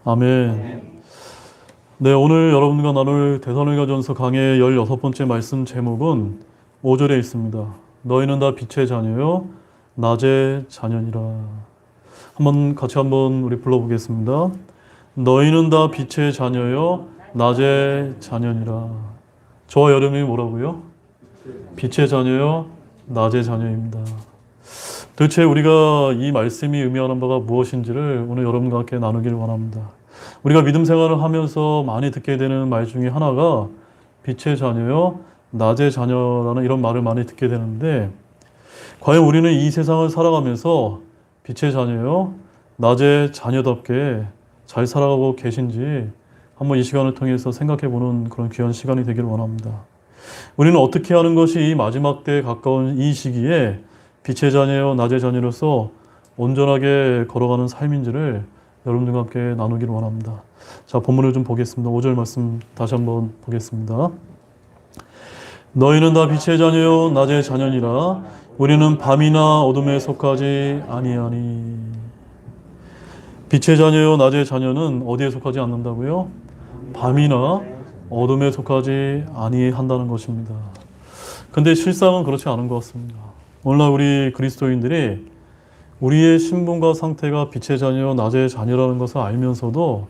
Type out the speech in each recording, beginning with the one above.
아멘. 네, 오늘 여러분과 나눌 데살로니가전서 강의 16번째 말씀 제목은 5절에 있습니다. 너희는 다 빛의 자녀요 낮의 자녀니라. 같이 우리 불러보겠습니다. 너희는 다 빛의 자녀요 낮의 자녀니라. 저와 여러분이 뭐라고요? 빛의 자녀요 낮의 자녀입니다. 도대체 우리가 이 말씀이 의미하는 바가 무엇인지를 오늘 여러분과 함께 나누길 원합니다. 우리가 믿음 생활을 하면서 많이 듣게 되는 말 중에 하나가 빛의 자녀요, 낮의 자녀라는 이런 말을 많이 듣게 되는데, 과연 우리는 이 세상을 살아가면서 빛의 자녀요, 낮의 자녀답게 잘 살아가고 계신지 한번 이 시간을 통해서 생각해보는 그런 귀한 시간이 되기를 원합니다. 우리는 어떻게 하는 것이 이 마지막 때에 가까운 이 시기에 빛의 자녀요, 낮의 자녀로서 온전하게 걸어가는 삶인지를 여러분들과 함께 나누기를 원합니다. 자, 본문을 좀 보겠습니다. 5절 말씀 다시 한번 보겠습니다. 너희는 다 빛의 자녀요 낮의 자녀니라. 우리는 밤이나 어둠에 속하지 아니하니. 빛의 자녀요 낮의 자녀는 어디에 속하지 않는다고요? 밤이나 어둠에 속하지 아니한다는 것입니다. 근데 실상은 그렇지 않은 것 같습니다. 오늘날 우리 그리스도인들이 우리의 신분과 상태가 빛의 자녀, 낮의 자녀라는 것을 알면서도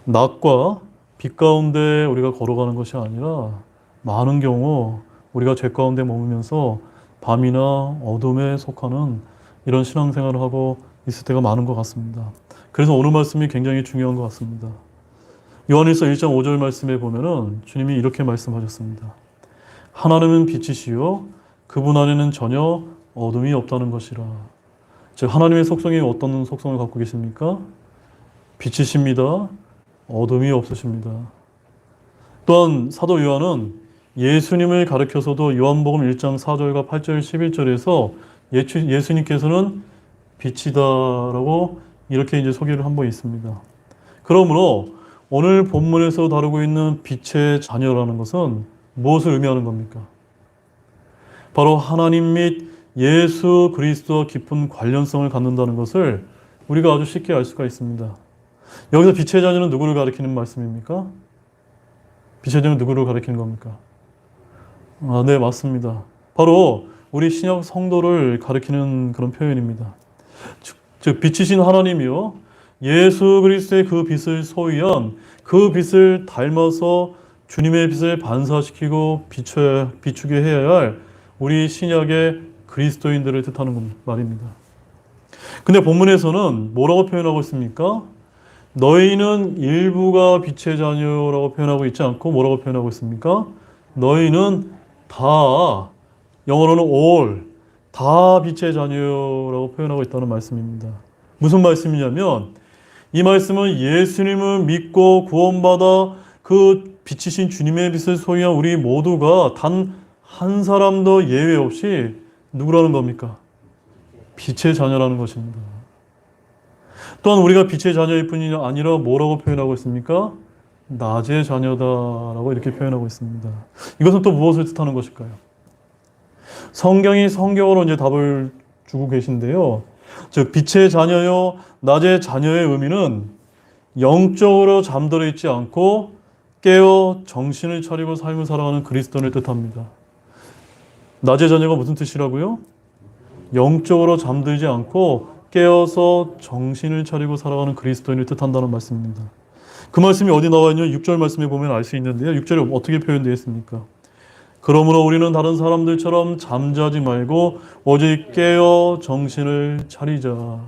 낮과 빛 가운데 우리가 걸어가는 것이 아니라 많은 경우 우리가 죄 가운데 머물면서 밤이나 어둠에 속하는 이런 신앙생활을 하고 있을 때가 많은 것 같습니다. 그래서 오늘 말씀이 굉장히 중요한 것 같습니다. 요한일서 1장 5절 말씀에 보면은 주님이 이렇게 말씀하셨습니다. 하나님은 빛이시요 그분 안에는 전혀 어둠이 없다는 것이라. 즉 하나님의 속성이 어떤 속성을 갖고 계십니까? 빛이십니다. 어둠이 없으십니다. 또한 사도 요한은 예수님을 가리켜서도 요한복음 1장 4절과 8절 11절에서 예수님께서는 빛이다라고 이렇게 이제 소개를 한 번 있습니다. 그러므로 오늘 본문에서 다루고 있는 빛의 자녀라는 것은 무엇을 의미하는 겁니까? 바로 하나님 및 예수 그리스도와 깊은 관련성을 갖는다는 것을 우리가 아주 쉽게 알 수가 있습니다. 여기서 빛의 자녀는 누구를 가리키는 말씀입니까? 빛의 자녀는 누구를 가리키는 겁니까? 네, 맞습니다. 바로 우리 신약 성도를 가리키는 그런 표현입니다. 즉 빛이신 하나님이요 예수 그리스도의 그 빛을 소유한 그 빛을 닮아서 주님의 빛을 반사시키고 비추게 해야 할 우리 신약의 그리스도인들을 뜻하는 말입니다. 근데 본문에서는 뭐라고 표현하고 있습니까? 너희는 일부가 빛의 자녀라고 표현하고 있지 않고 뭐라고 표현하고 있습니까? 너희는 다, 영어로는 all, 다 빛의 자녀라고 표현하고 있다는 말씀입니다. 무슨 말씀이냐면 이 말씀은 예수님을 믿고 구원받아 그 빛이신 주님의 빛을 소유한 우리 모두가 단 한 사람도 예외 없이 누구라는 겁니까? 빛의 자녀라는 것입니다. 또한 우리가 빛의 자녀일 뿐이 아니라 뭐라고 표현하고 있습니까? 낮의 자녀다라고 이렇게 표현하고 있습니다. 이것은 또 무엇을 뜻하는 것일까요? 성경이 성경으로 이제 답을 주고 계신데요. 즉 빛의 자녀요, 낮의 자녀의 의미는 영적으로 잠들어 있지 않고 깨어 정신을 차리고 삶을 살아가는 그리스도인을 뜻합니다. 낮의 자녀가 무슨 뜻이라고요? 영적으로 잠들지 않고 깨어서 정신을 차리고 살아가는 그리스도인을 뜻한다는 말씀입니다. 그 말씀이 어디 나와 있냐면 6절 말씀에 보면 알 수 있는데요. 6절에 어떻게 표현되어 있습니까? 그러므로 우리는 다른 사람들처럼 잠자지 말고 오직 깨어 정신을 차리자.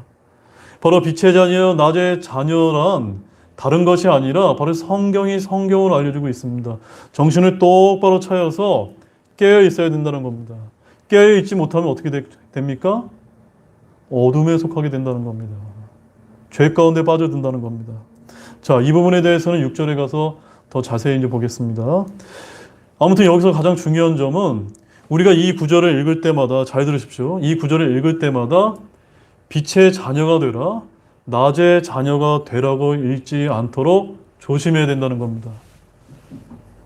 바로 빛의 자녀, 낮의 자녀란 다른 것이 아니라 바로 성경이 성경으로 알려주고 있습니다. 정신을 똑바로 차려서 깨어 있어야 된다는 겁니다. 깨어 있지 못하면 어떻게 됩니까? 어둠에 속하게 된다는 겁니다. 죄 가운데 빠져든다는 겁니다. 자, 이 부분에 대해서는 6절에 가서 더 자세히 이제 보겠습니다. 아무튼 여기서 가장 중요한 점은 우리가 이 구절을 읽을 때마다 잘 들으십시오. 이 구절을 읽을 때마다 빛의 자녀가 되라, 낮의 자녀가 되라고 읽지 않도록 조심해야 된다는 겁니다.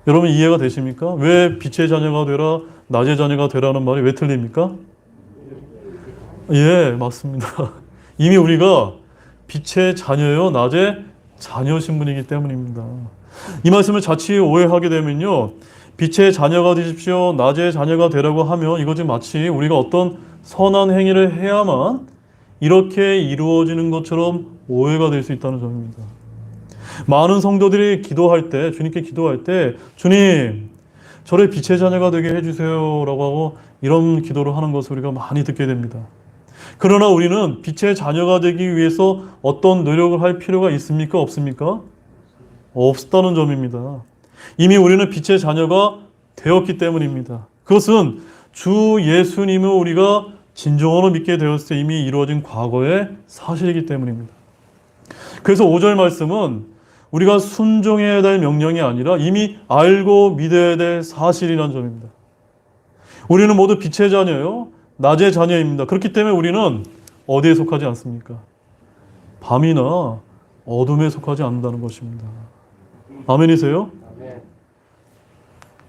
여러분 이해가 되십니까? 왜 빛의 자녀가 되라, 낮의 자녀가 되라는 말이 왜 틀립니까? 예, 맞습니다. 이미 우리가 빛의 자녀요, 낮의 자녀신 분이기 때문입니다. 이 말씀을 자칫 오해하게 되면요, 빛의 자녀가 되십시오, 낮의 자녀가 되라고 하면 이것이 마치 우리가 어떤 선한 행위를 해야만 이렇게 이루어지는 것처럼 오해가 될 수 있다는 점입니다. 많은 성도들이 기도할 때, 주님께 기도할 때, 주님, 저를 빛의 자녀가 되게 해주세요 라고 하고 이런 기도를 하는 것을 우리가 많이 듣게 됩니다. 그러나 우리는 빛의 자녀가 되기 위해서 어떤 노력을 할 필요가 있습니까? 없습니까? 없다는 점입니다. 이미 우리는 빛의 자녀가 되었기 때문입니다. 그것은 주 예수님을 우리가 진정으로 믿게 되었을 때 이미 이루어진 과거의 사실이기 때문입니다. 그래서 5절 말씀은 우리가 순종해야 될 명령이 아니라 이미 알고 믿어야 될 사실이라는 점입니다. 우리는 모두 빛의 자녀요, 낮의 자녀입니다. 그렇기 때문에 우리는 어디에 속하지 않습니까? 밤이나 어둠에 속하지 않는다는 것입니다. 아멘이세요?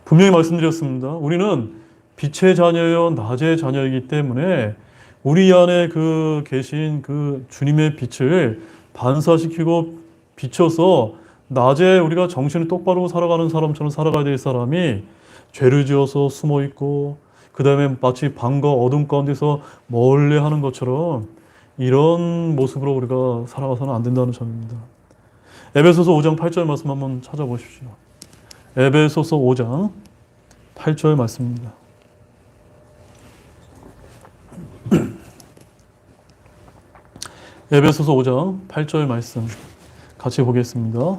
분명히 말씀드렸습니다. 우리는 빛의 자녀요, 낮의 자녀이기 때문에 우리 안에 그 계신 그 주님의 빛을 반사시키고 비춰서 낮에 우리가 정신을 똑바로 살아가는 사람처럼 살아가야 될 사람이 죄를 지어서 숨어 있고 그 다음에 마치 밤과 어둠 가운데서 멀리 하는 것처럼 이런 모습으로 우리가 살아가서는 안 된다는 점입니다. 에베소서 5장 8절 말씀 한번 찾아보십시오. 에베소서 5장 8절 말씀입니다. 에베소서 5장 8절 말씀 같이 보겠습니다.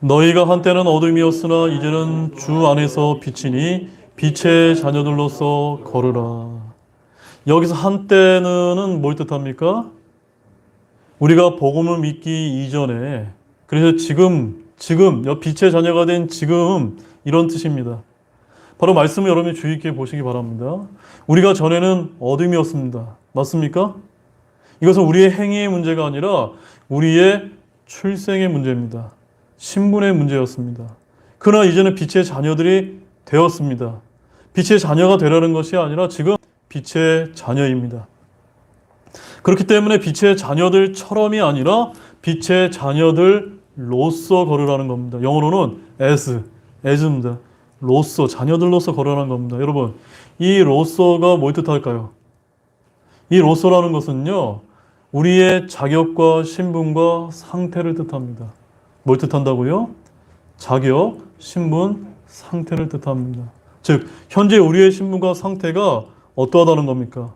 너희가 한때는 어둠이었으나 이제는 주 안에서 빛이니 빛의 자녀들로서 걸으라. 여기서 한때는 뭘 뜻합니까? 우리가 복음을 믿기 이전에, 그래서 지금 빛의 자녀가 된 지금 이런 뜻입니다. 바로 말씀을 여러분이 주의 있게 보시기 바랍니다. 우리가 전에는 어둠이었습니다. 맞습니까? 이것은 우리의 행위의 문제가 아니라 우리의 출생의 문제입니다. 신분의 문제였습니다. 그러나 이제는 빛의 자녀들이 되었습니다. 빛의 자녀가 되라는 것이 아니라 지금 빛의 자녀입니다. 그렇기 때문에 빛의 자녀들처럼이 아니라 빛의 자녀들로서 걸으라는 겁니다. 영어로는 as입니다. 로서, 자녀들로서 걸으라는 겁니다. 여러분, 이 로서가 뭘 뜻할까요? 이 로서라는 것은요, 우리의 자격과 신분과 상태를 뜻합니다. 뭘 뜻한다고요? 자격, 신분, 상태를 뜻합니다. 즉, 현재 우리의 신분과 상태가 어떠하다는 겁니까?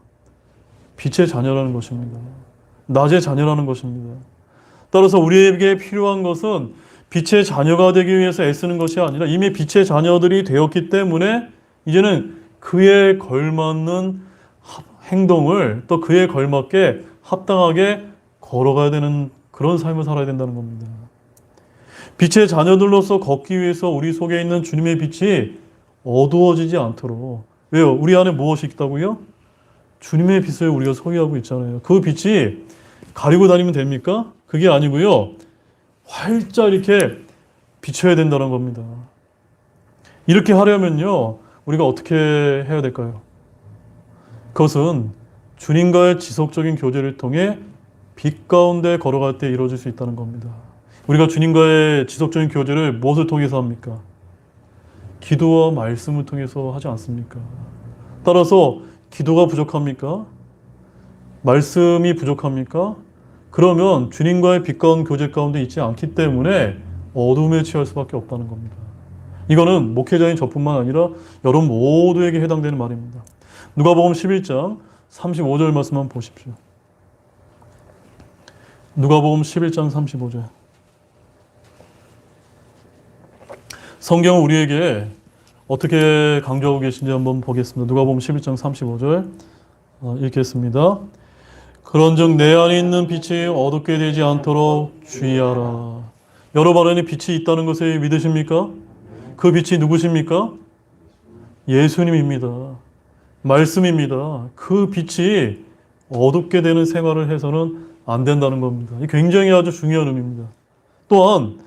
빛의 자녀라는 것입니다. 낮의 자녀라는 것입니다. 따라서 우리에게 필요한 것은 빛의 자녀가 되기 위해서 애쓰는 것이 아니라 이미 빛의 자녀들이 되었기 때문에 이제는 그에 걸맞는 행동을 또 그에 걸맞게 합당하게 걸어가야 되는 그런 삶을 살아야 된다는 겁니다. 빛의 자녀들로서 걷기 위해서 우리 속에 있는 주님의 빛이 어두워지지 않도록. 왜요? 우리 안에 무엇이 있다고요? 주님의 빛을 우리가 소유하고 있잖아요. 그 빛이 가리고 다니면 됩니까? 그게 아니고요. 활짝 이렇게 비춰야 된다는 겁니다. 이렇게 하려면요, 우리가 어떻게 해야 될까요? 그것은 주님과의 지속적인 교제를 통해 빛 가운데 걸어갈 때 이루어질 수 있다는 겁니다. 우리가 주님과의 지속적인 교제를 무엇을 통해서 합니까? 기도와 말씀을 통해서 하지 않습니까? 따라서 기도가 부족합니까? 말씀이 부족합니까? 그러면 주님과의 빛 가운 교제 가운데 있지 않기 때문에 어둠에 취할 수밖에 없다는 겁니다. 이거는 목회자인 저뿐만 아니라 여러분 모두에게 해당되는 말입니다. 누가복음 11장 35절 말씀 한번 보십시오. 누가복음 11장 35절. 성경은 우리에게 어떻게 강조하고 계신지 한번 보겠습니다. 누가복음 11장 35절 읽겠습니다. 그런즉 내 안에 있는 빛이 어둡게 되지 않도록 주의하라. 여러분 안에 빛이 있다는 것을 믿으십니까? 그 빛이 누구십니까? 예수님입니다. 말씀입니다. 그 빛이 어둡게 되는 생활을 해서는 안 된다는 겁니다. 굉장히 아주 중요한 의미입니다. 또한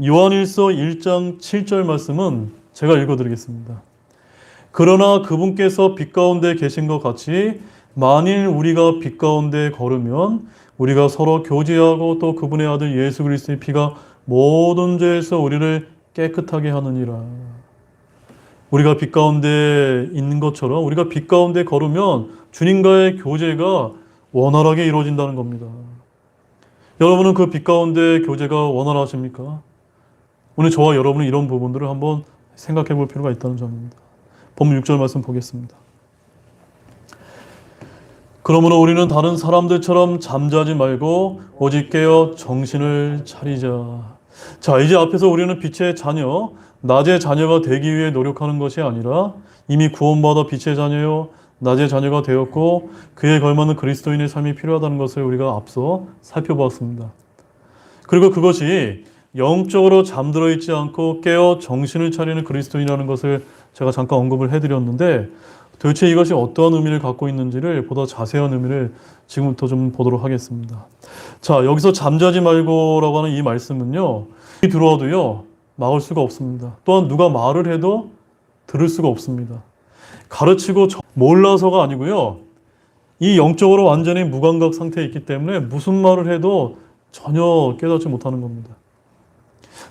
요한일서 1장 7절 말씀은 제가 읽어드리겠습니다. 그러나 그분께서 빛 가운데 계신 것 같이 만일 우리가 빛 가운데 걸으면 우리가 서로 교제하고 또 그분의 아들 예수 그리스도의 피가 모든 죄에서 우리를 깨끗하게 하느니라. 우리가 빛 가운데 있는 것처럼 우리가 빛 가운데 걸으면 주님과의 교제가 원활하게 이루어진다는 겁니다. 여러분은 그 빛 가운데 교제가 원활하십니까? 오늘 저와 여러분은 이런 부분들을 한번 생각해 볼 필요가 있다는 점입니다. 본문 6절 말씀 보겠습니다. 그러므로 우리는 다른 사람들처럼 잠자지 말고 오직 깨어 정신을 차리자. 자, 이제 앞에서 우리는 빛의 자녀, 낮의 자녀가 되기 위해 노력하는 것이 아니라 이미 구원받아 빛의 자녀요, 낮의 자녀가 되었고 그에 걸맞는 그리스도인의 삶이 필요하다는 것을 우리가 앞서 살펴보았습니다. 그리고 그것이 영적으로 잠들어 있지 않고 깨어 정신을 차리는 그리스도인이라는 것을 제가 잠깐 언급을 해드렸는데 도대체 이것이 어떠한 의미를 갖고 있는지를 보다 자세한 의미를 지금부터 좀 보도록 하겠습니다. 자, 여기서 잠자지 말고라고 하는 이 말씀은요, 들어와도요 막을 수가 없습니다. 또한 누가 말을 해도 들을 수가 없습니다. 가르치고 몰라서가 아니고요, 이 영적으로 완전히 무감각 상태에 있기 때문에 무슨 말을 해도 전혀 깨닫지 못하는 겁니다.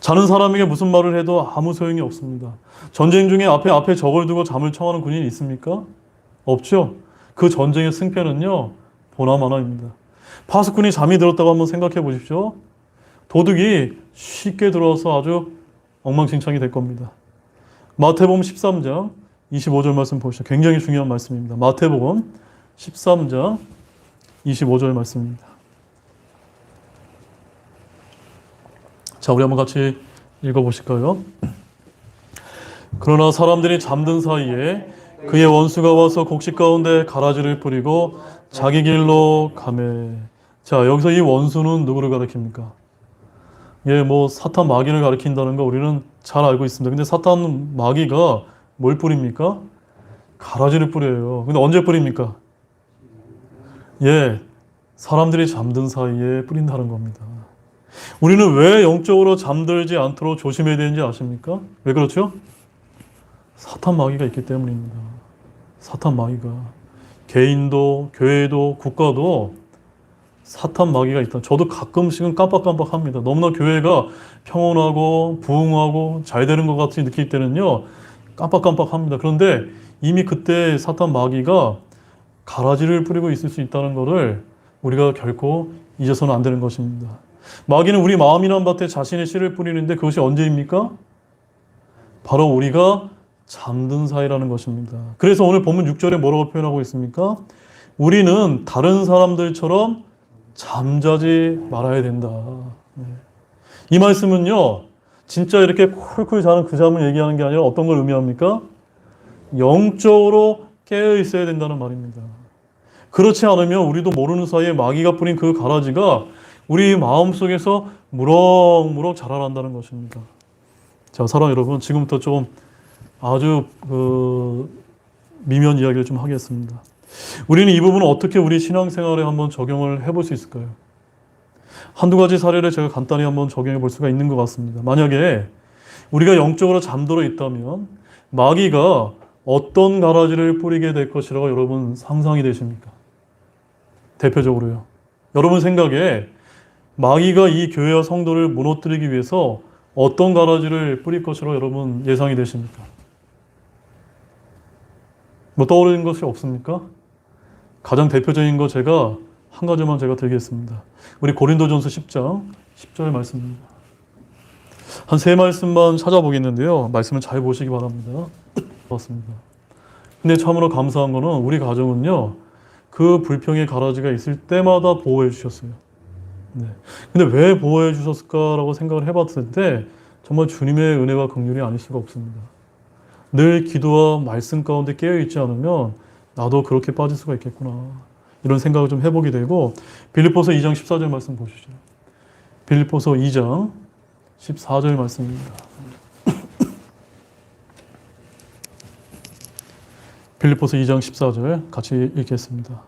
자는 사람에게 무슨 말을 해도 아무 소용이 없습니다. 전쟁 중에 앞에 적을 두고 잠을 청하는 군인이 있습니까? 없죠. 그 전쟁의 승패는요, 보나마나입니다. 파수꾼이 잠이 들었다고 한번 생각해 보십시오. 도둑이 쉽게 들어와서 아주 엉망진창이 될 겁니다. 마태복음 13장 25절 말씀 보시죠. 굉장히 중요한 말씀입니다. 마태복음 13장 25절 말씀입니다. 자, 우리 한번 같이 읽어보실까요? 그러나 사람들이 잠든 사이에 그의 원수가 와서 곡식 가운데 가라지를 뿌리고 자기 길로 가매. 자, 여기서 이 원수는 누구를 가리킵니까? 예, 뭐 사탄 마귀를 가리킨다는 거 우리는 잘 알고 있습니다. 근데 사탄 마귀가 뭘 뿌립니까? 가라지를 뿌려요. 근데 언제 뿌립니까? 예, 사람들이 잠든 사이에 뿌린다는 겁니다. 우리는 왜 영적으로 잠들지 않도록 조심해야 되는지 아십니까? 왜 그렇죠? 사탄 마귀가 있기 때문입니다. 사탄 마귀가. 개인도, 교회도, 국가도 사탄 마귀가 있다. 저도 가끔씩은 깜빡깜빡합니다. 너무나 교회가 평온하고 부흥하고 잘 되는 것 같이 느낄 때는요, 깜빡깜빡합니다. 그런데 이미 그때 사탄 마귀가 가라지를 뿌리고 있을 수 있다는 것을 우리가 결코 잊어서는 안 되는 것입니다. 마귀는 우리 마음이란 밭에 자신의 씨를 뿌리는데 그것이 언제입니까? 바로 우리가 잠든 사이라는 것입니다. 그래서 오늘 본문 6절에 뭐라고 표현하고 있습니까? 우리는 다른 사람들처럼 잠자지 말아야 된다. 이 말씀은요, 진짜 이렇게 쿨쿨 자는 그 잠을 얘기하는 게 아니라 어떤 걸 의미합니까? 영적으로 깨어 있어야 된다는 말입니다. 그렇지 않으면 우리도 모르는 사이에 마귀가 뿌린 그 가라지가 우리 마음속에서 무럭무럭 자라난다는 것입니다. 자, 사랑 여러분, 지금부터 좀 아주 미묘한 이야기를 좀 하겠습니다. 우리는 이 부분을 어떻게 우리 신앙생활에 한번 적용을 해볼 수 있을까요? 한두 가지 사례를 제가 간단히 한번 적용해 볼 수가 있는 것 같습니다. 만약에 우리가 영적으로 잠들어 있다면 마귀가 어떤 가라지를 뿌리게 될 것이라고 여러분 상상이 되십니까? 대표적으로요. 여러분 생각에 마귀가 이 교회와 성도를 무너뜨리기 위해서 어떤 가라지를 뿌릴 것이라고 여러분 예상이 되십니까? 뭐 떠오르는 것이 없습니까? 가장 대표적인 거 제가 한 가지만 제가 드리겠습니다. 우리 고린도전서 10장 10절 말씀입니다. 한 세 말씀만 찾아보겠는데요. 말씀을 잘 보시기 바랍니다. 맞습니다. 근데 참으로 감사한 거는 우리 가정은요, 그 불평의 가라지가 있을 때마다 보호해 주셨어요. 네. 근데 왜 보호해 주셨을까라고 생각을 해봤을 때 정말 주님의 은혜와 긍휼이 아닐 수가 없습니다. 늘 기도와 말씀 가운데 깨어있지 않으면 나도 그렇게 빠질 수가 있겠구나, 이런 생각을 좀 해보게 되고, 빌립보서 2장 14절 말씀 보시죠. 빌립보서 2장 14절 말씀입니다. 빌립보서 2장 14절 같이 읽겠습니다.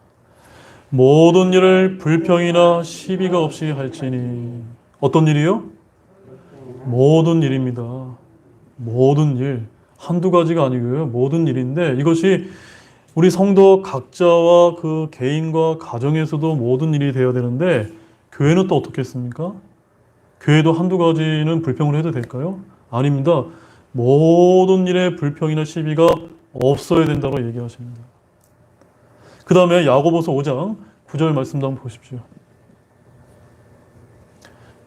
모든 일을 불평이나 시비가 없이 할지니. 어떤 일이요? 모든 일입니다. 모든 일. 한두 가지가 아니고요. 모든 일인데 이것이 우리 성도 각자와 그 개인과 가정에서도 모든 일이 되어야 되는데 교회는 또 어떻겠습니까? 교회도 한두 가지는 불평을 해도 될까요? 아닙니다. 모든 일에 불평이나 시비가 없어야 된다고 얘기하십니다. 그 다음에 야고보서 5장 9절 말씀도 한번 보십시오.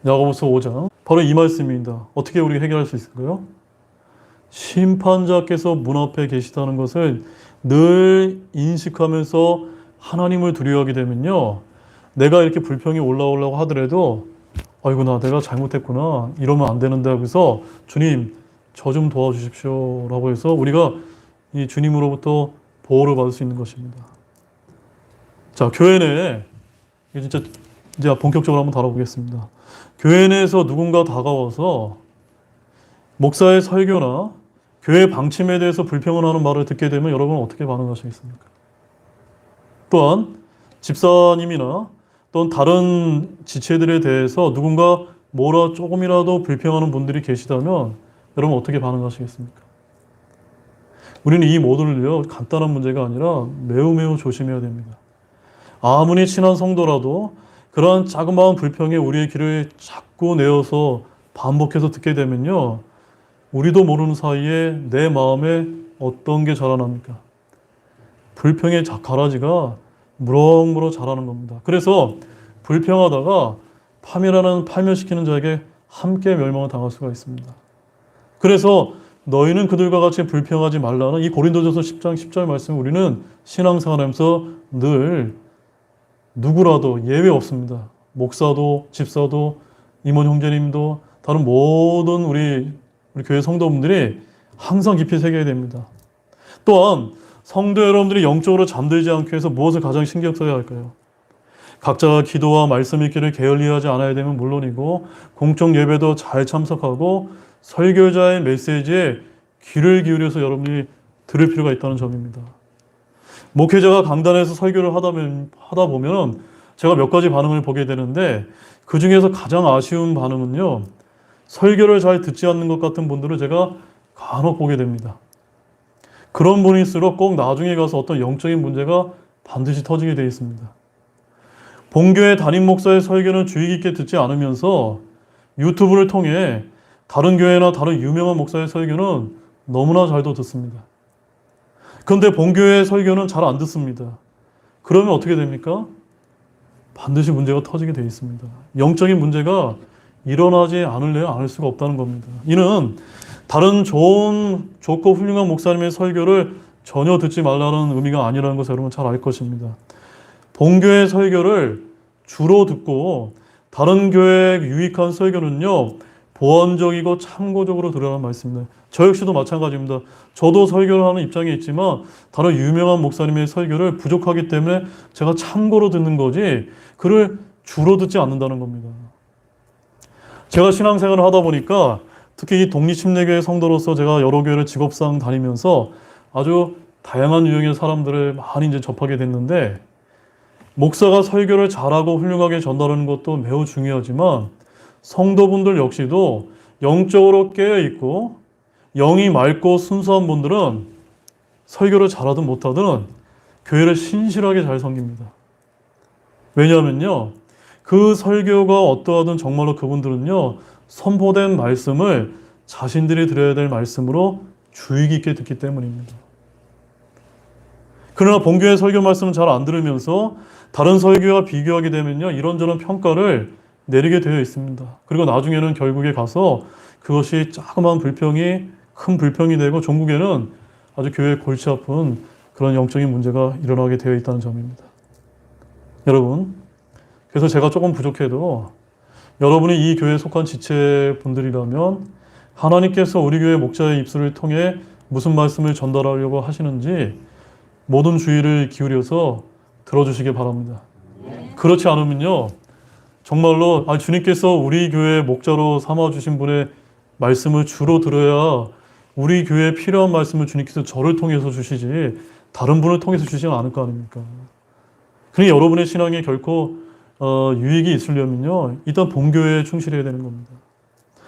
야고보서 5장 바로 이 말씀입니다. 어떻게 우리가 해결할 수 있을까요? 심판자께서 문 앞에 계시다는 것을 늘 인식하면서 하나님을 두려워하게 되면요, 내가 이렇게 불평이 올라오려고 하더라도 아이고 내가 잘못했구나 이러면 안 되는데 하고서 주님 저 좀 도와주십시오 라고 해서 우리가 이 주님으로부터 보호를 받을 수 있는 것입니다. 자, 교회 내에 진짜 이제 본격적으로 한번 다뤄보겠습니다. 교회 내에서 누군가 다가와서 목사의 설교나 교회 방침에 대해서 불평을 하는 말을 듣게 되면 여러분은 어떻게 반응하시겠습니까? 또한 집사님이나 또는 다른 지체들에 대해서 누군가 뭐라 조금이라도 불평하는 분들이 계시다면 여러분 어떻게 반응하시겠습니까? 우리는 이 모두를요, 간단한 문제가 아니라 매우 매우 조심해야 됩니다. 아무리 친한 성도라도 그러한 자그마한 불평에 우리의 귀를 자꾸 내어서 반복해서 듣게 되면요, 우리도 모르는 사이에 내 마음에 어떤 게 자라납니까? 불평의 가라지가 무럭무럭 자라는 겁니다. 그래서 불평하다가 파멸시키는 자에게 함께 멸망을 당할 수가 있습니다. 그래서 너희는 그들과 같이 불평하지 말라는 이 고린도전서 10장 10절 말씀을 우리는 신앙생활하면서 늘 누구라도 예외 없습니다. 목사도 집사도 임원 형제님도 다른 모든 우리 교회 성도분들이 항상 깊이 새겨야 됩니다. 또한 성도 여러분들이 영적으로 잠들지 않기 위해서 무엇을 가장 신경 써야 할까요? 각자가 기도와 말씀 읽기를 게을리하지 않아야 되면 물론이고 공적 예배도 잘 참석하고 설교자의 메시지에 귀를 기울여서 여러분이 들을 필요가 있다는 점입니다. 목회자가 강단에서 설교를 하다 보면 제가 몇 가지 반응을 보게 되는데 그 중에서 가장 아쉬운 반응은요, 설교를 잘 듣지 않는 것 같은 분들을 제가 간혹 보게 됩니다. 그런 분일수록 꼭 나중에 가서 어떤 영적인 문제가 반드시 터지게 되어 있습니다. 본교회 담임 목사의 설교는 주의 깊게 듣지 않으면서 유튜브를 통해 다른 교회나 다른 유명한 목사의 설교는 너무나 잘도 듣습니다. 그런데 본교회의 설교는 잘 안 듣습니다. 그러면 어떻게 됩니까? 반드시 문제가 터지게 되어 있습니다. 영적인 문제가 일어나지 않을 수가 없다는 겁니다. 이는 다른 좋고 훌륭한 목사님의 설교를 전혀 듣지 말라는 의미가 아니라는 것을 여러분 잘 알 것입니다. 본교회 설교를 주로 듣고 다른 교회에 유익한 설교는요, 보완적이고 참고적으로 들으라는 말씀입니다. 저 역시도 마찬가지입니다. 저도 설교를 하는 입장에 있지만 다른 유명한 목사님의 설교를 부족하기 때문에 제가 참고로 듣는 거지 그를 주로 듣지 않는다는 겁니다. 제가 신앙생활을 하다 보니까 특히 이 독립침례교회 성도로서 제가 여러 교회를 직업상 다니면서 아주 다양한 유형의 사람들을 많이 이제 접하게 됐는데, 목사가 설교를 잘하고 훌륭하게 전달하는 것도 매우 중요하지만 성도분들 역시도 영적으로 깨어있고 영이 맑고 순수한 분들은 설교를 잘하든 못하든 교회를 신실하게 잘 섬깁니다. 왜냐하면요, 그 설교가 어떠하든 정말로 그분들은요, 선포된 말씀을 자신들이 들어야 될 말씀으로 주의 깊게 듣기 때문입니다. 그러나 본교회 설교 말씀은 잘 안 들으면서 다른 설교와 비교하게 되면요, 이런저런 평가를 내리게 되어 있습니다. 그리고 나중에는 결국에 가서 그것이 조그만 불평이 큰 불평이 되고 종국에는 아주 교회에 골치 아픈 그런 영적인 문제가 일어나게 되어 있다는 점입니다. 여러분, 그래서 제가 조금 부족해도 여러분이 이 교회에 속한 지체분들이라면 하나님께서 우리 교회 목자의 입술을 통해 무슨 말씀을 전달하려고 하시는지 모든 주의를 기울여서 들어주시기 바랍니다. 그렇지 않으면요, 정말로 주님께서 우리 교회 목자로 삼아주신 분의 말씀을 주로 들어야 우리 교회에 필요한 말씀을 주님께서 저를 통해서 주시지 다른 분을 통해서 주시지 않을 거 아닙니까? 그러니 여러분의 신앙에 결코 유익이 있으려면요, 일단 본교회에 충실해야 되는 겁니다.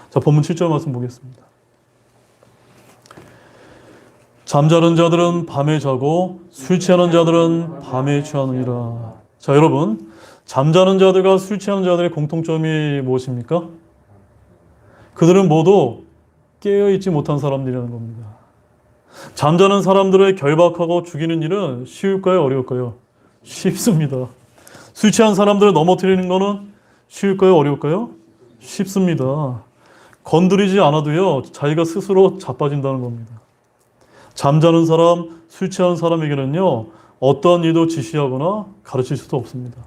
자, 본문 7절 말씀 보겠습니다. 잠자는 자들은 밤에 자고 술 취하는 자들은 밤에 취하느니라. 자, 여러분, 잠자는 자들과 술 취하는 자들의 공통점이 무엇입니까? 그들은 모두 깨어있지 못한 사람들이라는 겁니다. 잠자는 사람들을 결박하고 죽이는 일은 쉬울까요? 어려울까요? 쉽습니다. 술 취한 사람들을 넘어뜨리는 거는 쉬울까요? 어려울까요? 쉽습니다. 건드리지 않아도요, 자기가 스스로 자빠진다는 겁니다. 잠자는 사람, 술 취한 사람에게는요, 어떠한 일도 지시하거나 가르칠 수도 없습니다.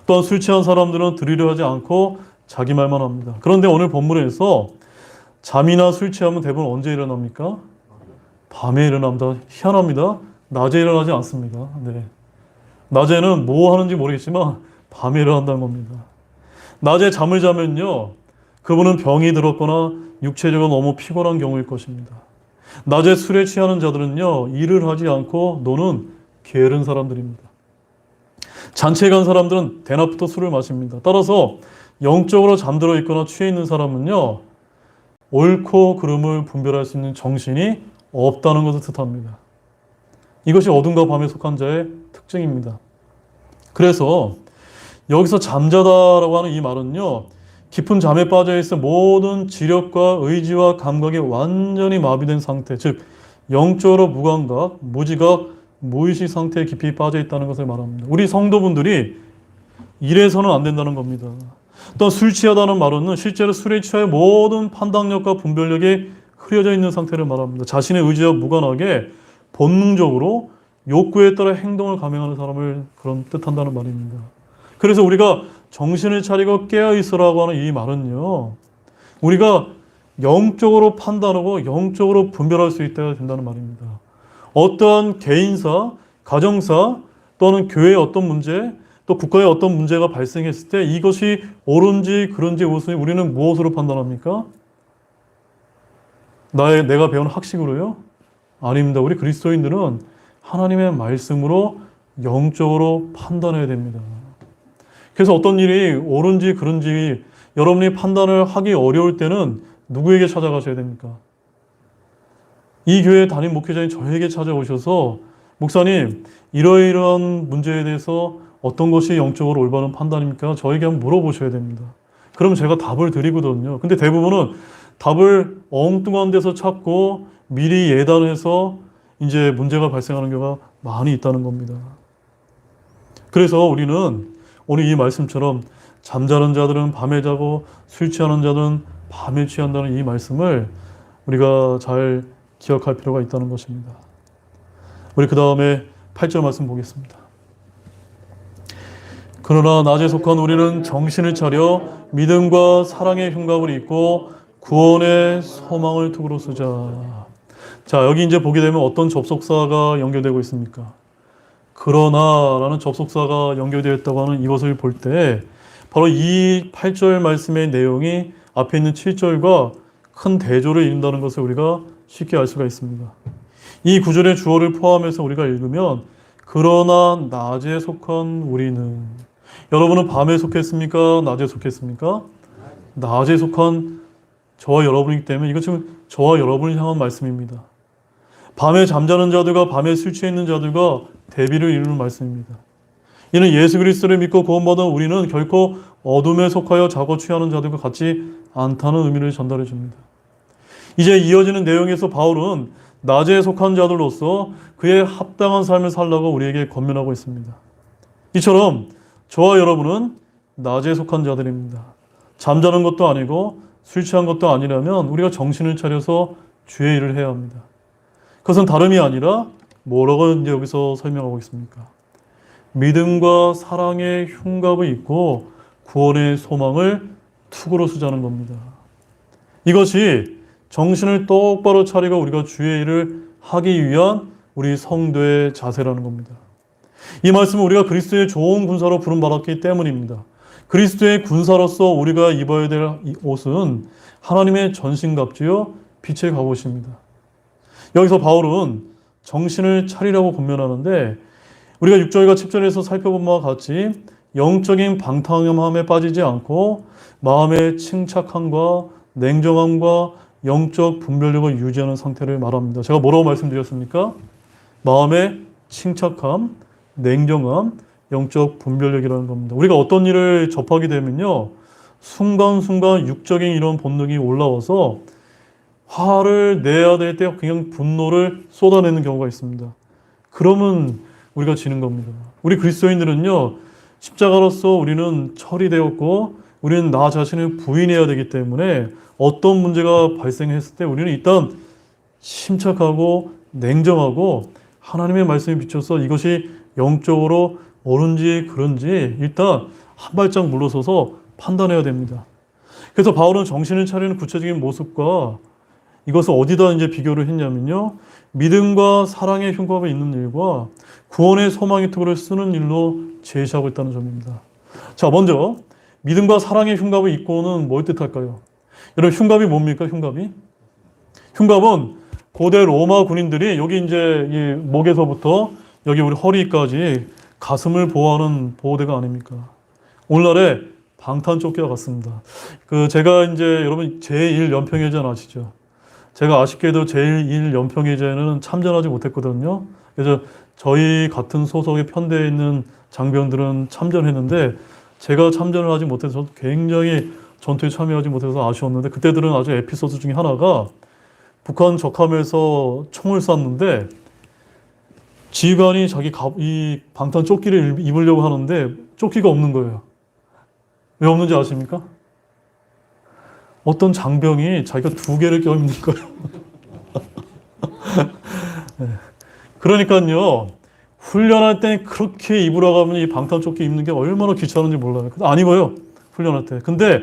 또한 술 취한 사람들은 들으려 하지 않고 자기 말만 합니다. 그런데 오늘 본문에서 잠이나 술 취하면 대부분 언제 일어납니까? 밤에 일어납니다. 희한합니다. 낮에 일어나지 않습니다. 네. 낮에는 뭐 하는지 모르겠지만 밤에 일어난다는 겁니다. 낮에 잠을 자면요, 그분은 병이 들었거나 육체적으로 너무 피곤한 경우일 것입니다. 낮에 술에 취하는 자들은요, 일을 하지 않고 노는 게으른 사람들입니다. 잔치에 간 사람들은 대낮부터 술을 마십니다. 따라서 영적으로 잠들어 있거나 취해 있는 사람은요, 옳고 그름을 분별할 수 있는 정신이 없다는 것을 뜻합니다. 이것이 어둠과 밤에 속한 자의 특징입니다. 그래서 여기서 잠자다라고 하는 이 말은요, 깊은 잠에 빠져 있어 모든 지력과 의지와 감각이 완전히 마비된 상태, 즉 영적으로 무감각, 무지각, 무의식 상태에 깊이 빠져 있다는 것을 말합니다. 우리 성도분들이 이래서는 안 된다는 겁니다. 또 술 취하다는 말은 실제로 술에 취하여 모든 판단력과 분별력이 흐려져 있는 상태를 말합니다. 자신의 의지와 무관하게 본능적으로 욕구에 따라 행동을 감행하는 사람을 그런 뜻한다는 말입니다. 그래서 우리가 정신을 차리고 깨어있으라고 하는 이 말은요, 우리가 영적으로 판단하고 영적으로 분별할 수 있어야 된다는 말입니다. 어떠한 개인사, 가정사 또는 교회의 어떤 문제, 또 국가의 어떤 문제가 발생했을 때 이것이 옳은지 그른지 우리는 무엇으로 판단합니까? 내가 배운 학식으로요? 아닙니다. 우리 그리스도인들은 하나님의 말씀으로 영적으로 판단해야 됩니다. 그래서 어떤 일이 옳은지 그른지 여러분이 판단을 하기 어려울 때는 누구에게 찾아가셔야 됩니까? 이 교회 담임 목회자인 저에게 찾아오셔서 목사님, 이러이러한 문제에 대해서 어떤 것이 영적으로 올바른 판단입니까? 저에게 한번 물어보셔야 됩니다. 그럼 제가 답을 드리거든요. 근데 대부분은 답을 엉뚱한 데서 찾고 미리 예단해서 이제 문제가 발생하는 경우가 많이 있다는 겁니다. 그래서 우리는 오늘 이 말씀처럼 잠자는 자들은 밤에 자고 술 취하는 자들은 밤에 취한다는 이 말씀을 우리가 잘 기억할 필요가 있다는 것입니다. 우리 그 다음에 8절 말씀 보겠습니다. 그러나 낮에 속한 우리는 정신을 차려 믿음과 사랑의 흉곽을 입고 구원의 소망을 투구로 쓰자. 자, 여기 이제 보게 되면 어떤 접속사가 연결되고 있습니까? 그러나라는 접속사가 연결되어 있다고 하는 이것을 볼 때 바로 이 8절 말씀의 내용이 앞에 있는 7절과 큰 대조를 이룬다는 것을 우리가 쉽게 알 수가 있습니다. 이 구절의 주어를 포함해서 우리가 읽으면 그러나 낮에 속한 우리는, 여러분은 밤에 속했습니까? 낮에 속했습니까? 낮에 속한 저와 여러분이기 때문에 이것 지금 저와 여러분을 향한 말씀입니다. 밤에 잠자는 자들과 밤에 술 취해 있는 자들과 대비를 이루는 말씀입니다. 이는 예수 그리스도를 믿고 구원받은 우리는 결코 어둠에 속하여 자고 취하는 자들과 같지 않다는 의미를 전달해 줍니다. 이제 이어지는 내용에서 바울은 낮에 속한 자들로서 그의 합당한 삶을 살라고 우리에게 권면하고 있습니다. 이처럼 저와 여러분은 낮에 속한 자들입니다. 잠자는 것도 아니고 술 취한 것도 아니라면 우리가 정신을 차려서 주의 일을 해야 합니다. 그것은 다름이 아니라 뭐라고 이제 여기서 설명하고 있습니까? 믿음과 사랑의 흉갑을 입고 구원의 소망을 투구로 쓰자는 겁니다. 이것이 정신을 똑바로 차리고 우리가 주의 일을 하기 위한 우리 성도의 자세라는 겁니다. 이 말씀은 우리가 그리스도의 좋은 군사로 부름받았기 때문입니다. 그리스도의 군사로서 우리가 입어야 될 옷은 하나님의 전신갑주요 빛의 갑옷입니다. 여기서 바울은 정신을 차리라고 권면하는데 우리가 6절과 7절에서 살펴본 바와 같이 영적인 방탕함에 빠지지 않고 마음의 침착함과 냉정함과 영적 분별력을 유지하는 상태를 말합니다. 제가 뭐라고 말씀드렸습니까? 마음의 침착함, 냉정함, 영적 분별력이라는 겁니다. 우리가 어떤 일을 접하게 되면요, 순간순간 육적인 이런 본능이 올라와서 화를 내야 될 때 그냥 분노를 쏟아내는 경우가 있습니다. 그러면 우리가 지는 겁니다. 우리 그리스도인들은요, 십자가로서 우리는 처리되었고 우리는 나 자신을 부인해야 되기 때문에 어떤 문제가 발생했을 때 우리는 일단 침착하고 냉정하고 하나님의 말씀에 비춰서 이것이 영적으로 옳은지 그른지 일단 한 발짝 물러서서 판단해야 됩니다. 그래서 바울은 정신을 차리는 구체적인 모습과 이것을 어디다 이제 비교를 했냐면요, 믿음과 사랑의 흉곽에 있는 일과 구원의 소망의 투구를 쓰는 일로 제시하고 있다는 점입니다. 자, 먼저 믿음과 사랑의 흉갑을 입고는 뭘 뜻할까요? 여러분, 흉갑이 뭡니까? 흉갑은 고대 로마 군인들이 여기 이제 이 목에서부터 여기 우리 허리까지 가슴을 보호하는 보호대가 아닙니까? 오늘날의 방탄조끼와 같습니다. 제가 이제 여러분 제1연평해전 아시죠? 제가 아쉽게도 제1연평해전에는 참전하지 못했거든요. 그래서 저희 같은 소속의 편대에 있는 장병들은 참전했는데 제가 참전을 하지 못해서 굉장히 전투에 참여하지 못해서 아쉬웠는데, 그때들은 아주 에피소드 중에 하나가 북한 적함에서 총을 쐈는데 지휘관이 이 방탄 조끼를 입으려고 하는데 조끼가 없는 거예요. 왜 없는지 아십니까? 어떤 장병이 자기가 2개를 껴입는 거예요. 네. 그러니까요, 훈련할 때 그렇게 입으라고 하면 이 방탄 조끼 입는 게 얼마나 귀찮은지 몰라요. 안 입어요, 훈련할 때. 근데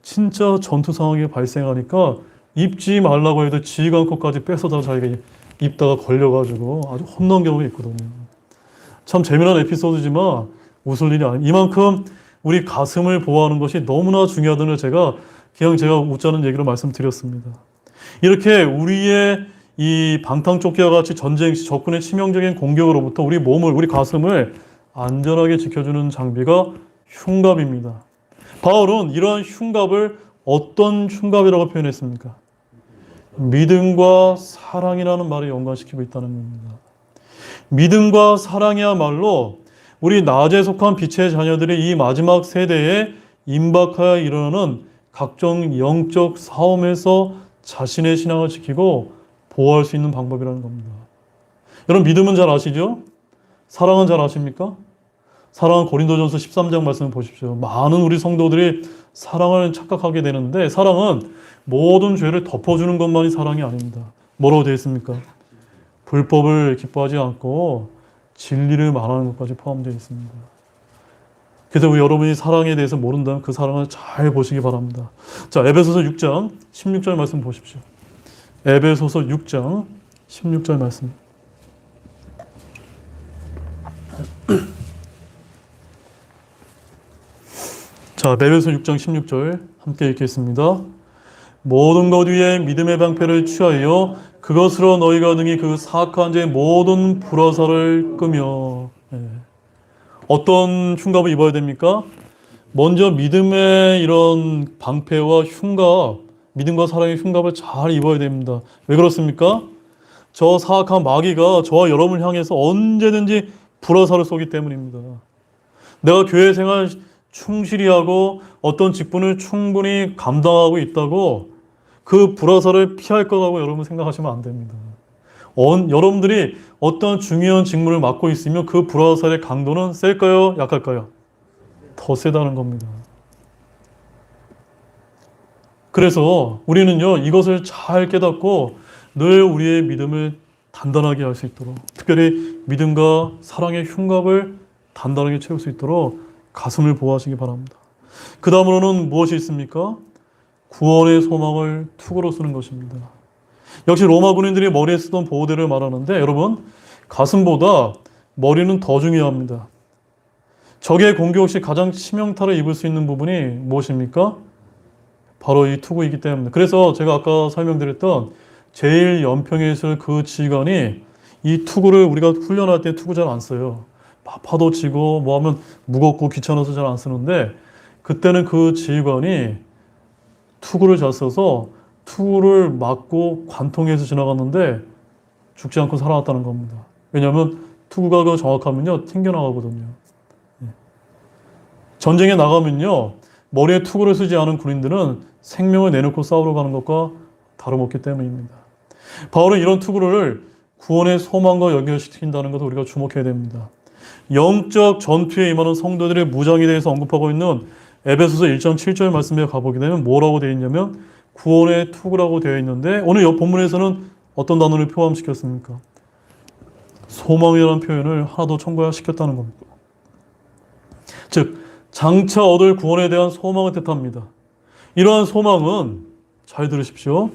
진짜 전투 상황이 발생하니까 입지 말라고 해도 지휘관 것까지 뺏어다 자기가 입다가 걸려가지고 아주 혼난 경우가 있거든요. 참 재미난 에피소드지만 웃을 일이 아니에요. 이만큼 우리 가슴을 보호하는 것이 너무나 중요하다는 제가 웃자는 얘기로 말씀드렸습니다. 이렇게 우리의 이 방탄조끼와 같이 전쟁 시 적군의 치명적인 공격으로부터 우리 몸을, 우리 가슴을 안전하게 지켜주는 장비가 흉갑입니다. 바울은 이러한 흉갑을 어떤 흉갑이라고 표현했습니까? 믿음과 사랑이라는 말을 연관시키고 있다는 겁니다. 믿음과 사랑이야말로 우리 낮에 속한 빛의 자녀들이 이 마지막 세대에 임박하여 일어나는 각종 영적 싸움에서 자신의 신앙을 지키고 보호할 수 있는 방법이라는 겁니다. 여러분, 믿음은 잘 아시죠? 사랑은 잘 아십니까? 사랑은 고린도전서 13장 말씀을 보십시오. 많은 우리 성도들이 사랑을 착각하게 되는데, 사랑은 모든 죄를 덮어주는 것만이 사랑이 아닙니다. 뭐라고 되어 있습니까? 불법을 기뻐하지 않고 진리를 말하는 것까지 포함되어 있습니다. 그래서 여러분이 사랑에 대해서 모른다면 그 사랑을 잘 보시기 바랍니다. 자, 에베소서 6장 16절 말씀 보십시오. 에베소서 6장 16절 말씀. 자, 에베소서 6장 16절 함께 읽겠습니다. 모든 것 위에 믿음의 방패를 취하여 그것으로 너희가 능히 그 사악한 자의 모든 불화살을 끄며. 어떤 흉갑을 입어야 됩니까? 먼저 믿음의 이런 방패와 흉갑, 믿음과 사랑의 흉갑을 잘 입어야 됩니다. 왜 그렇습니까? 저 사악한 마귀가 저와 여러분을 향해서 언제든지 불화살을 쏘기 때문입니다. 내가 교회 생활 충실히 하고 어떤 직분을 충분히 감당하고 있다고 그 불화살을 피할 거라고 여러분 생각하시면 안 됩니다. 여러분들이 어떤 중요한 직무를 맡고 있으면 그 불화살의 강도는 셀까요? 약할까요? 더 세다는 겁니다. 그래서 우리는요, 이것을 잘 깨닫고 늘 우리의 믿음을 단단하게 할 수 있도록, 특별히 믿음과 사랑의 흉갑을 단단하게 채울 수 있도록 가슴을 보호하시기 바랍니다. 그 다음으로는 무엇이 있습니까? 구원의 소망을 투구로 쓰는 것입니다. 역시 로마 군인들이 머리에 쓰던 보호대를 말하는데, 여러분, 가슴보다 머리는 더 중요합니다. 적의 공격 시 가장 치명타를 입을 수 있는 부분이 무엇입니까? 바로 이 투구이기 때문에. 그래서 제가 아까 설명드렸던 제1연평해술 그 지휘관이 이 투구를, 우리가 훈련할 때 투구 잘 안 써요. 파도 치고 뭐 하면 무겁고 귀찮아서 잘 안 쓰는데, 그때는 그 지휘관이 투구를 잘 써서 투구를 맞고 관통해서 지나갔는데 죽지 않고 살아났다는 겁니다. 왜냐하면 투구가 그 정확하면요 튕겨나가거든요. 전쟁에 나가면요 머리에 투구를 쓰지 않은 군인들은 생명을 내놓고 싸우러 가는 것과 다름없기 때문입니다. 바울은 이런 투구를 구원의 소망과 연결시킨다는 것을 우리가 주목해야 됩니다. 영적 전투에 임하는 성도들의 무장에 대해서 언급하고 있는 에베소서 1장 7절 말씀에 가보게 되면 뭐라고 되어 있냐면 구원의 투구라고 되어 있는데 오늘 이 본문에서는 어떤 단어를 포함시켰습니까? 소망이라는 표현을 하나 더 첨가시켰다는 겁니다. 즉 장차 얻을 구원에 대한 소망을 뜻합니다. 이러한 소망은 잘 들으십시오.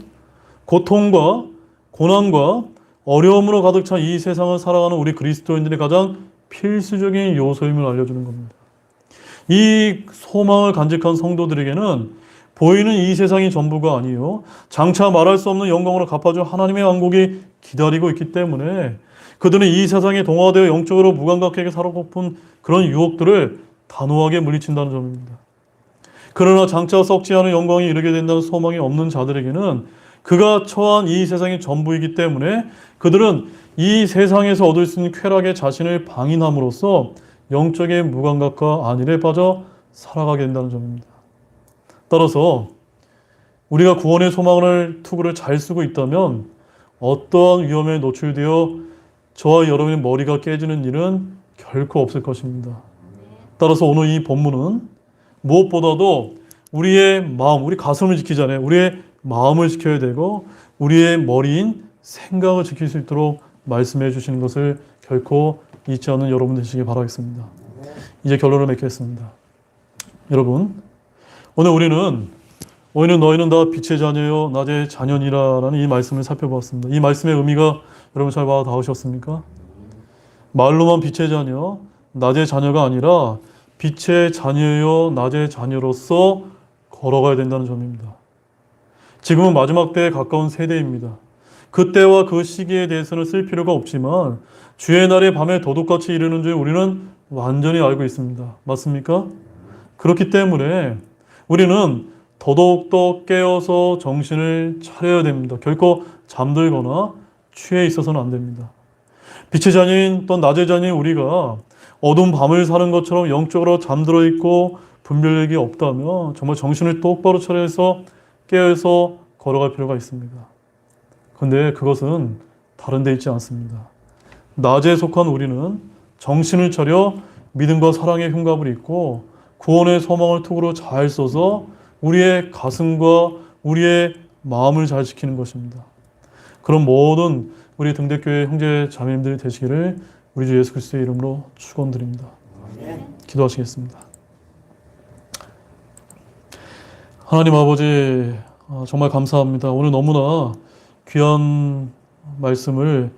고통과 고난과 어려움으로 가득 찬 이 세상을 살아가는 우리 그리스도인들의 가장 필수적인 요소임을 알려주는 겁니다. 이 소망을 간직한 성도들에게는 보이는 이 세상이 전부가 아니요 장차 말할 수 없는 영광으로 갚아줄 하나님의 왕국이 기다리고 있기 때문에 그들은 이 세상에 동화되어 영적으로 무감각하게 살아고픈 그런 유혹들을 단호하게 물리친다는 점입니다. 그러나 장차 썩지 않은 영광에 이르게 된다는 소망이 없는 자들에게는 그가 처한 이 세상이 전부이기 때문에 그들은 이 세상에서 얻을 수 있는 쾌락에 자신을 방인함으로써 영적인 무감각과 안일에 빠져 살아가게 된다는 점입니다. 따라서 우리가 구원의 소망을 투구를 잘 쓰고 있다면 어떠한 위험에 노출되어 저와 여러분의 머리가 깨지는 일은 결코 없을 것입니다. 따라서 오늘 이 본문은 무엇보다도 우리의 마음, 우리 가슴을 지키잖아요. 우리의 마음을 지켜야 되고 우리의 머리인 생각을 지킬 수 있도록 말씀해 주시는 것을 결코 잊지 않는 여러분 되시길 바라겠습니다. 이제 결론을 맺겠습니다. 여러분, 오늘 우리는 너희는 다 빛의 자녀요 낮의 자녀니라라는 이 말씀을 살펴보았습니다. 이 말씀의 의미가 여러분 잘 와닿으셨습니까? 말로만 빛의 자녀, 낮의 자녀가 아니라 빛의 자녀요 낮의 자녀로서 걸어가야 된다는 점입니다. 지금은 마지막 때에 가까운 세대입니다. 그때와 그 시기에 대해서는 쓸 필요가 없지만 주의 날에 밤에 도둑같이 이르는 줄 우리는 완전히 알고 있습니다. 맞습니까? 그렇기 때문에 우리는 더더욱더 깨어서 정신을 차려야 됩니다. 결코 잠들거나 취해 있어서는 안 됩니다. 빛의 자녀인 또 낮의 자녀인 우리가 어두운 밤을 사는 것처럼 영적으로 잠들어 있고 분별력이 없다면 정말 정신을 똑바로 차려서 깨어서 걸어갈 필요가 있습니다. 그런데 그것은 다른 데 있지 않습니다. 낮에 속한 우리는 정신을 차려 믿음과 사랑의 흉갑을 입고 구원의 소망을 투구로 잘 써서 우리의 가슴과 우리의 마음을 잘 지키는 것입니다. 그런 모든 우리 등대교회 형제 자매님들이 되시기를 우리 주 예수 그리스도의 이름으로 축원드립니다. 기도하시겠습니다. 하나님 아버지 정말 감사합니다. 오늘 너무나 귀한 말씀을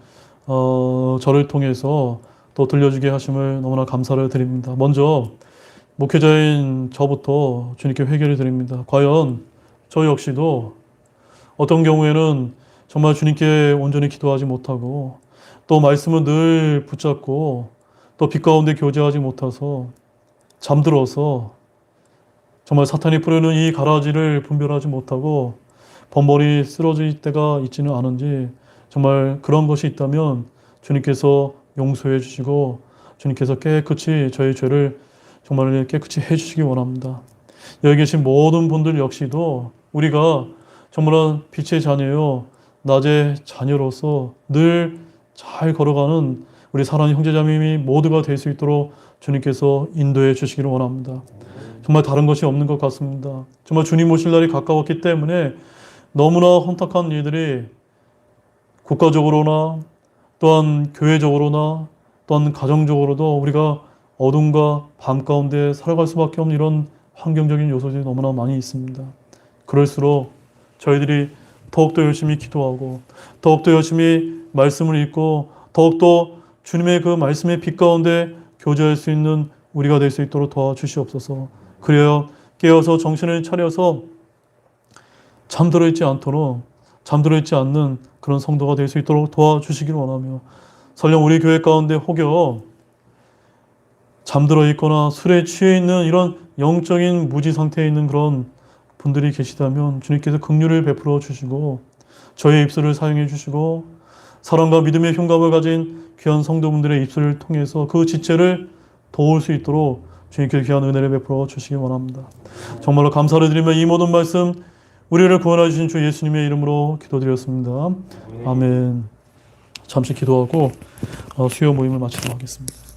저를 통해서 또 들려주게 하심을 너무나 감사를 드립니다. 먼저 목회자인 저부터 주님께 회개를 드립니다. 과연 저 역시도 어떤 경우에는 정말 주님께 온전히 기도하지 못하고 또 말씀은 늘 붙잡고 또 빛 가운데 교제하지 못해서 잠들어서 정말 사탄이 뿌리는 이 가라지를 분별하지 못하고 번번이 쓰러질 때가 있지는 않은지 정말 그런 것이 있다면 주님께서 용서해 주시고 주님께서 깨끗이 저희 죄를 정말 깨끗이 해주시기 원합니다. 여기 계신 모든 분들 역시도 우리가 정말 빛의 자녀요 낮의 자녀로서 늘 잘 걸어가는 우리 사랑하는 형제자매님이 모두가 될 수 있도록 주님께서 인도해 주시기를 원합니다. 정말 다른 것이 없는 것 같습니다. 정말 주님 오실 날이 가까웠기 때문에 너무나 혼탁한 일들이 국가적으로나 또한 교회적으로나 또한 가정적으로도 우리가 어둠과 밤 가운데 살아갈 수밖에 없는 이런 환경적인 요소들이 너무나 많이 있습니다. 그럴수록 저희들이 더욱더 열심히 기도하고 더욱더 열심히 말씀을 읽고 더욱더 주님의 그 말씀의 빛 가운데 교제할 수 있는 우리가 될 수 있도록 도와주시옵소서. 그래야 깨어서 정신을 차려서 잠들어 있지 않는 그런 성도가 될 수 있도록 도와주시기를 원하며 설령 우리 교회 가운데 혹여 잠들어 있거나 술에 취해 있는 이런 영적인 무지 상태에 있는 그런 분들이 계시다면 주님께서 긍휼을 베풀어 주시고 저의 입술을 사용해 주시고 사랑과 믿음의 흉감을 가진 귀한 성도분들의 입술을 통해서 그 지체를 도울 수 있도록 주님께서 귀한 은혜를 베풀어 주시기 원합니다. 정말로 감사를 드리며 이 모든 말씀 우리를 구원해 주신 주 예수님의 이름으로 기도드렸습니다. 아멘. 잠시 기도하고 수요 모임을 마치도록 하겠습니다.